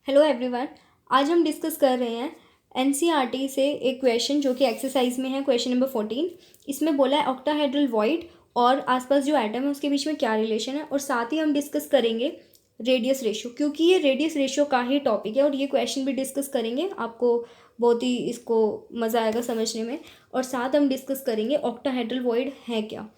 Hello everyone. आज हम discuss कर रहे हैं एनसीईआरटी से एक क्वेश्चन जो कि एक्सरसाइज में है, क्वेश्चन नंबर 14। इसमें बोला है ऑक्टाहेड्रल वॉइड और आसपास जो एटम है उसके बीच में क्या रिलेशन है, और साथ ही हम डिस्कस करेंगे रेडियस रेशियो, क्योंकि ये रेडियस रेशियो का ही टॉपिक है और ये क्वेश्चन भी डिस्कस करेंगे। आपको बहुत ही इसको मज़ा आएगा समझने में। और साथ हम डिस्कस करेंगे ऑक्टाहेड्रल वॉइड है क्या।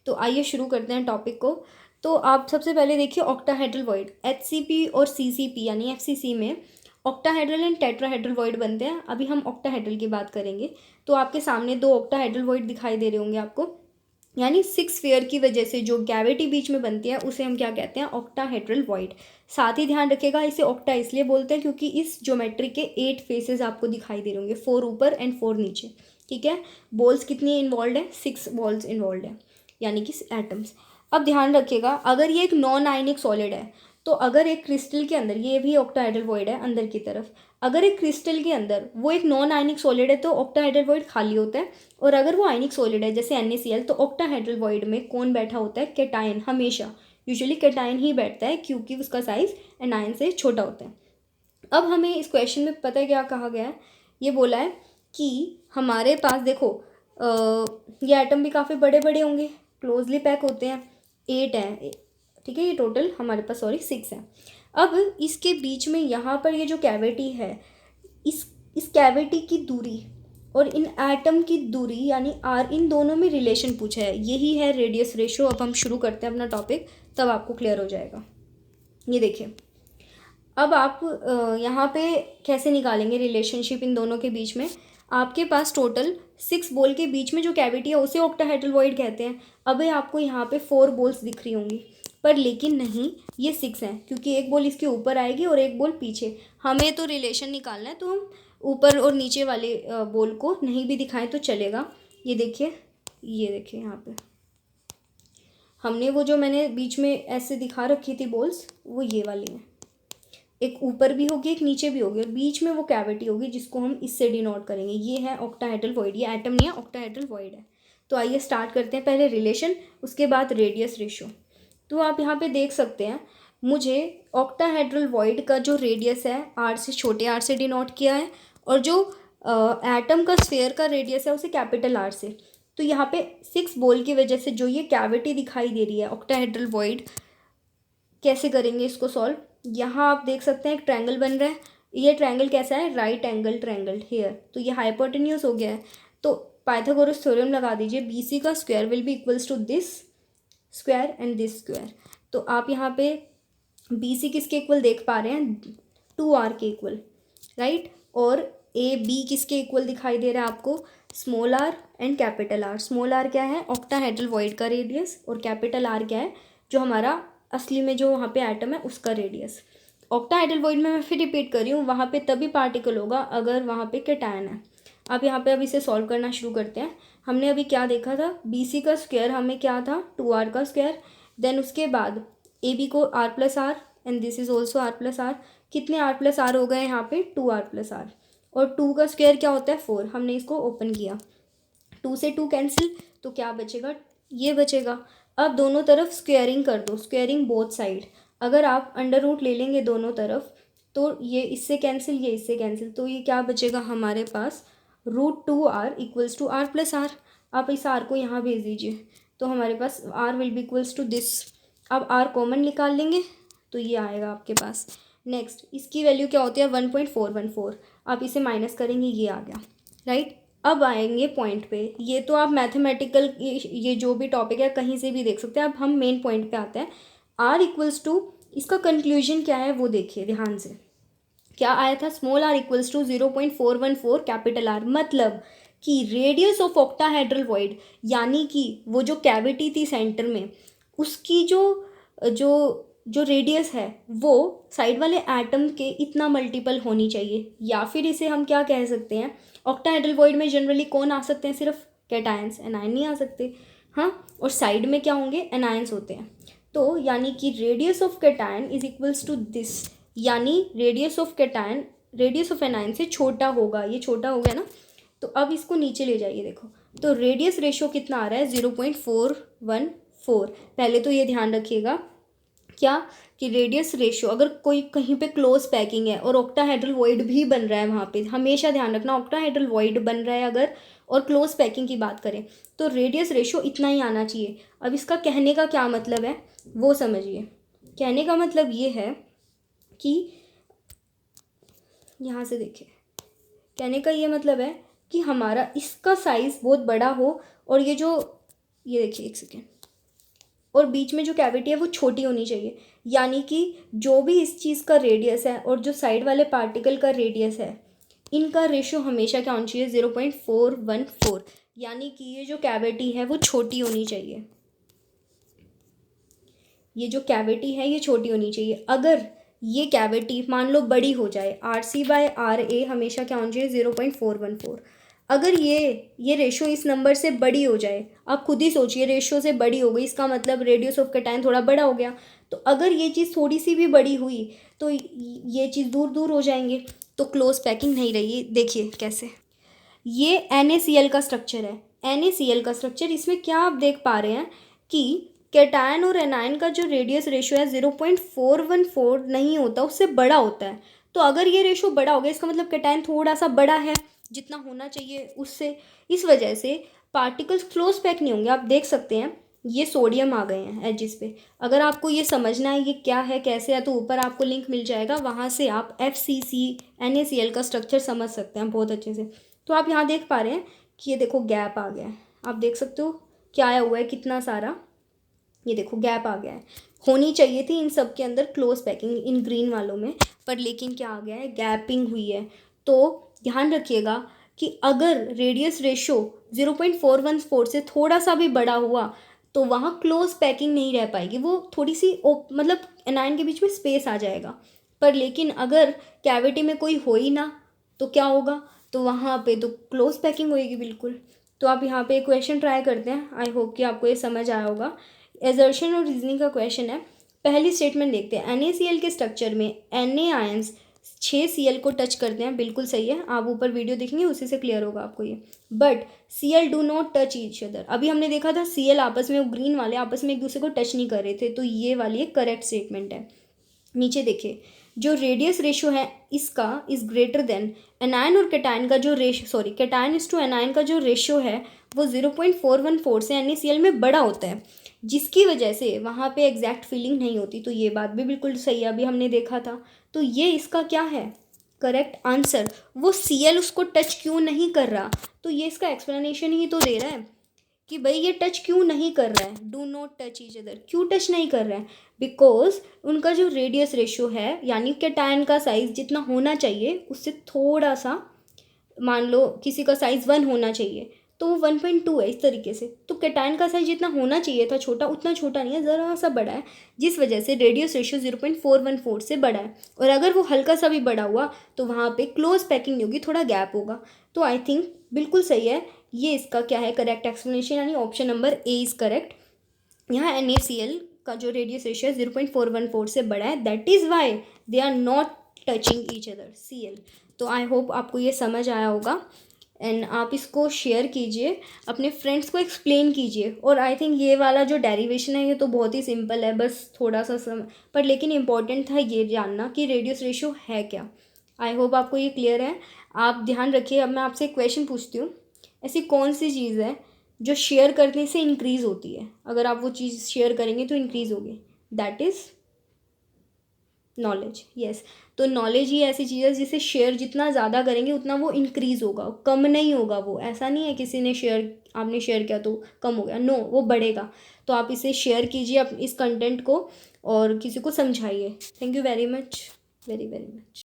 तो आइए शुरू करते हैं टॉपिक को। तो आप सबसे पहले देखिए ऑक्टाहेड्रल वॉइड, एचसीपी और सीसीपी यानी एफसीसी में ऑक्टाहेड्रल एंड टेट्राहेड्रल वॉइड बनते हैं। अभी हम ऑक्टाहेड्रल की बात करेंगे। तो आपके सामने दो ऑक्टाहेड्रल वॉइड दिखाई दे रहे होंगे आपको, यानी 6 फेयर की वजह से जो कैविटी बीच में बनती है उसे हम क्या कहते हैं, ऑक्टाहेड्रल वॉइड। साथ ही ध्यान रखिएगा इसे ऑक्टा इसलिए बोलते हैं क्योंकि इस ज्योमेट्री के 8 फेसेस आपको दिखाई दे रहे होंगे, 4 ऊपर एंड 4 नीचे। ठीक है, बॉल्स कितनी इन्वॉल्व है, 6 बॉल्स इन्वॉल्व है, यानी कि एटम्स। अब ध्यान रखिएगा अगर ये एक नॉन आयनिक सॉलिड है, तो अगर एक क्रिस्टल के अंदर, ये भी ऑक्टाहेड्रल वॉइड है अंदर की तरफ, अगर एक क्रिस्टल के अंदर वो एक नॉन आयनिक सॉलिड है तो ऑक्टाहेड्रल वॉइड खाली होता है। और अगर वो आयनिक सॉलिड है जैसे NaCl, तो ऑक्टाहेड्रल वॉइड में कौन बैठा होता है, कैटायन। हमेशा यूजुअली कैटायन ही बैठता है क्योंकि उसका साइज एनायन से छोटा होता है। अब हमें इस क्वेश्चन में पता है क्या कहा गया है, ये बोला है कि हमारे पास देखो ये एटम भी काफ़ी बड़े बड़े होंगे, क्लोजली पैक होते हैं, 8 हैं। ठीक है, ये टोटल हमारे पास 6 हैं। अब इसके बीच में यहाँ पर ये जो कैविटी है, इस कैविटी की दूरी और इन एटम की दूरी यानी आर, इन दोनों में रिलेशन पूछा है। यही है रेडियस रेशियो। अब हम शुरू करते हैं अपना टॉपिक, तब आपको क्लियर हो जाएगा। ये देखिए, अब आप यहाँ पे कैसे निकालेंगे रिलेशनशिप इन दोनों के बीच में। आपके पास टोटल 6 बॉल के बीच में जो कैविटी है उसे ऑक्टाहेड्रल वॉइड कहते हैं। अब आपको यहाँ पे 4 बॉल्स दिख रही होंगी, पर लेकिन नहीं, ये 6 हैं क्योंकि एक बॉल इसके ऊपर आएगी और एक बॉल पीछे। हमें तो रिलेशन निकालना है, तो हम ऊपर और नीचे वाले बॉल को नहीं भी दिखाएं तो चलेगा। ये देखिए यहाँ पे हमने वो जो मैंने बीच में ऐसे दिखा रखी थी बॉल्स, वो ये वाली हैं। एक ऊपर भी होगी, एक नीचे भी होगी, और बीच में वो कैविटी होगी जिसको हम इससे डिनोट करेंगे। ये है ऑक्टाहेड्रल वॉइड। ये एटम नहीं है, ऑक्टाहेड्रल वॉइड है। तो आइए स्टार्ट करते हैं, पहले रिलेशन, उसके बाद रेडियस रेशियो। तो आप यहाँ पे देख सकते हैं, मुझे ऑक्टाहेड्रल वॉइड का जो रेडियस है आर से, छोटे आर से डिनोट किया है, और जो एटम का स्फेयर का रेडियस है उसे कैपिटल आर से। तो यहाँ पे 6 बॉल की वजह से जो ये कैविटी दिखाई दे रही है ऑक्टाहेड्रल वॉइड, कैसे करेंगे इसको सॉल्व। यहाँ आप देख सकते हैं एक ट्रायंगल बन रहा है। ये ट्रायंगल कैसा है, राइट एंगल ट्रायंगल हेयर। तो ये हाइपोटेन्यूज हो गया है। तो पाइथागोरस थ्योरम लगा दीजिए, BC का square will be equals to this square and this square. तो आप यहाँ पे BC किसके इक्वल देख पा रहे हैं, 2R के इक्वल, राइट। और AB किसके इक्वल दिखाई दे रहा है आपको, small r and capital R। Small r क्या है, ऑक्टाहेड्रल वॉइड का रेडियस, और कैपिटल R क्या है, जो हमारा असली में जो वहाँ पे एटम है उसका रेडियस। ऑक्टाहेड्रल वॉइड में मैं फिर रिपीट कर रही हूँ, वहाँ पे तभी पार्टिकल होगा अगर वहाँ पे कैटायन है। आप यहाँ पे अब इसे सॉल्व करना शुरू करते हैं। हमने अभी क्या देखा था, BC का स्क्वायर हमें क्या था, 2R का स्क्वायर। देन उसके बाद AB को R plus r, and this is also R plus r. कितने R प्लस आर हो गए यहाँ पे, 2R प्लस आर। और 2 का स्क्वायर क्या होता है, 4। हमने इसको ओपन किया, 2 से 2 कैंसिल, तो क्या बचेगा, ये बचेगा। अब दोनों तरफ स्क्वेयरिंग कर दो, स्क्वेयरिंग बोथ साइड। अगर आप अंडर रूट ले लेंगे दोनों तरफ, तो ये इससे कैंसिल, ये इससे कैंसिल, तो ये क्या बचेगा हमारे पास, √2R equals to R plus r. आप इस R को यहाँ भेज दीजिए, तो हमारे पास R will be equals to this. अब R कॉमन निकाल लेंगे तो ये आएगा आपके पास। नेक्स्ट इसकी वैल्यू क्या होती है, 1.414। आप इसे माइनस करेंगे, ये आ गया, राइट। अब आएंगे पॉइंट पे। ये तो आप मैथमेटिकल, ये जो भी टॉपिक है कहीं से भी देख सकते हैं। अब हम मेन पॉइंट पे आते हैं। R इक्वल्स टू, इसका कंक्लूजन क्या है वो देखिए ध्यान से। क्या आया था, small r equals to 0.414 capital R। मतलब कि रेडियस ऑफ ऑक्टाहेड्रल वॉइड, यानी कि वो जो कैविटी थी सेंटर में, उसकी जो जो जो रेडियस है वो साइड वाले एटम के इतना मल्टीपल होनी चाहिए। या फिर इसे हम क्या कह सकते हैं, ऑक्टाहेड्रल वॉइड में जनरली कौन आ सकते हैं, सिर्फ कैटायंस, एनायन नहीं आ सकते। हाँ, और साइड में क्या होंगे, एनायंस होते हैं। तो यानी कि radius of cation is equals to this, यानी radius of cation radius of anion से छोटा होगा। ये छोटा हो गया ना, तो अब इसको नीचे ले जाइए, देखो तो रेडियस रेशियो कितना आ रहा है, 0.414। पहले तो ये ध्यान रखिएगा क्या कि रेडियस रेशियो अगर कोई कहीं पे क्लोज पैकिंग है और ऑक्टाहेड्रल वॉइड भी बन रहा है वहाँ पे, हमेशा ध्यान रखना ऑक्टाहेड्रल वॉइड बन रहा है अगर और क्लोज पैकिंग की बात करें तो रेडियस रेशियो इतना ही आना चाहिए। अब इसका कहने का क्या मतलब है वो समझिए। कहने का मतलब ये है कि यहाँ से देखिए, कहने का ये मतलब है कि हमारा इसका साइज़ बहुत बड़ा हो और ये देखिए एक सेकेंड, और बीच में जो कैविटी है वो छोटी होनी चाहिए। यानी कि जो भी इस चीज़ का रेडियस है और जो साइड वाले पार्टिकल का रेडियस है, इनका रेशियो हमेशा क्या होना चाहिए, 0.414। यानी कि ये जो कैविटी है वो छोटी होनी चाहिए, ये जो कैविटी है ये छोटी होनी चाहिए। अगर ये कैविटी मान लो बड़ी हो जाए, RC/RA हमेशा क्या होना चाहिए, 0.414। अगर ये रेशो इस नंबर से बड़ी हो जाए, आप खुद ही सोचिए, रेशो से बड़ी हो गई इसका मतलब रेडियस ऑफ कैटायन थोड़ा बड़ा हो गया। तो अगर ये चीज़ थोड़ी सी भी बड़ी हुई तो ये चीज़ दूर दूर हो जाएंगे, तो क्लोज पैकिंग नहीं रही। देखिए कैसे, ये NaCl का स्ट्रक्चर है। NaCl का स्ट्रक्चर, इसमें क्या आप देख पा रहे हैं कि कैटायन और एनायन का जो रेडियस रेशियो है 0.414 नहीं होता, उससे बड़ा होता है। तो अगर ये रेशो बड़ा हो गया इसका मतलब कैटायन थोड़ा सा बड़ा है जितना होना चाहिए उससे। इस वजह से पार्टिकल्स क्लोज पैक नहीं होंगे। आप देख सकते हैं ये सोडियम आ गए हैं एजिस पे। अगर आपको ये समझना है ये क्या है कैसे है तो ऊपर आपको लिंक मिल जाएगा, वहाँ से आप FCC NaCl का स्ट्रक्चर समझ सकते हैं बहुत अच्छे से। तो आप यहाँ देख पा रहे हैं कि ये देखो गैप आ गया है, आप देख सकते हो क्या आया हुआ है कितना सारा, ये देखो गैप आ गया है। होनी चाहिए थी इन सब के अंदर क्लोज पैकिंग इन ग्रीन वालों में, पर लेकिन क्या आ गया है, गैपिंग हुई है। तो ध्यान रखिएगा कि अगर रेडियस रेशो 0.414 से थोड़ा सा भी बड़ा हुआ तो वहाँ क्लोज पैकिंग नहीं रह पाएगी, वो थोड़ी सी मतलब एनायन के बीच में स्पेस आ जाएगा। पर लेकिन अगर कैविटी में कोई हो ही ना तो क्या होगा, तो वहाँ पे तो क्लोज पैकिंग होएगी बिल्कुल। तो आप यहाँ पे क्वेश्चन ट्राई करते हैं, आई होप कि आपको ये समझ आया होगा। एजर्शन और रीजनिंग का क्वेश्चन है। पहली स्टेटमेंट देखते हैं, NaCl के स्ट्रक्चर में Na आयंस 6Cl को टच करते हैं, बिल्कुल सही है। आप ऊपर वीडियो देखेंगे उसी से क्लियर होगा आपको ये। But Cl do not touch each other, अभी हमने देखा था Cl आपस में, ग्रीन वाले आपस में एक दूसरे को टच नहीं कर रहे थे, तो ये वाली एक करेक्ट स्टेटमेंट है। नीचे देखिए, जो रेडियस रेशो है इसका इज ग्रेटर देन एनायन और कैटायन का जो कैटायन इज टू एनायन का जो रेशो है वो 0.414 से NaCl में बड़ा होता है, जिसकी वजह से वहाँ पे एग्जैक्ट फीलिंग नहीं होती। तो ये बात भी बिल्कुल सही है, अभी हमने देखा था। तो ये इसका क्या है करेक्ट आंसर। वो Cl उसको टच क्यों नहीं कर रहा, तो ये इसका एक्सप्लेनेशन ही तो दे रहा है कि भाई ये टच क्यों नहीं कर रहा है, do not touch each other, क्यों टच नहीं कर रहा है, बिकॉज उनका जो रेडियस रेशो है यानी कैटायन का साइज जितना होना चाहिए उससे थोड़ा सा, मान लो किसी का साइज़ 1 होना चाहिए तो वो 1.2 है इस तरीके से। तो कैटायन का साइज जितना होना चाहिए था छोटा, उतना छोटा नहीं है, ज़रा सा बड़ा है, जिस वजह से रेडियस रेशियो 0.414 से बड़ा है। और अगर वो हल्का सा भी बड़ा हुआ तो वहाँ पे क्लोज पैकिंग नहीं होगी, थोड़ा गैप होगा। तो आई थिंक बिल्कुल सही है, ये इसका क्या है करेक्ट एक्सप्लेनेशन, यानी option number A is correct. यहाँ NaCl का जो रेडियस रेशियो है 0.414 से बड़ा है, that is why they are not touching each other Cl। तो आई होप आपको ये समझ आया होगा एंड आप इसको शेयर कीजिए, अपने फ्रेंड्स को एक्सप्लेन कीजिए। और आई थिंक ये वाला जो डेरिवेशन है ये तो बहुत ही सिंपल है, बस थोड़ा सा पर लेकिन इम्पॉर्टेंट था ये जानना कि रेडियस रेशियो है क्या। आई होप आपको ये क्लियर है। आप ध्यान रखिए। अब मैं आपसे एक क्वेश्चन पूछती हूँ, ऐसी कौन सी चीज़ है जो शेयर करने से इंक्रीज़ होती है, अगर आप वो चीज़ शेयर करेंगे तो इंक्रीज़ होगी, दैट इज़ नॉलेज। यस, तो नॉलेज ही ऐसी चीज़ है जिसे शेयर जितना ज़्यादा करेंगे उतना वो इंक्रीज़ होगा, कम नहीं होगा। वो ऐसा नहीं है किसी ने शेयर, आपने शेयर किया तो कम हो गया, नो, वो बढ़ेगा। तो आप इसे शेयर कीजिए इस कंटेंट को और किसी को समझाइए। Thank you very much, very very much.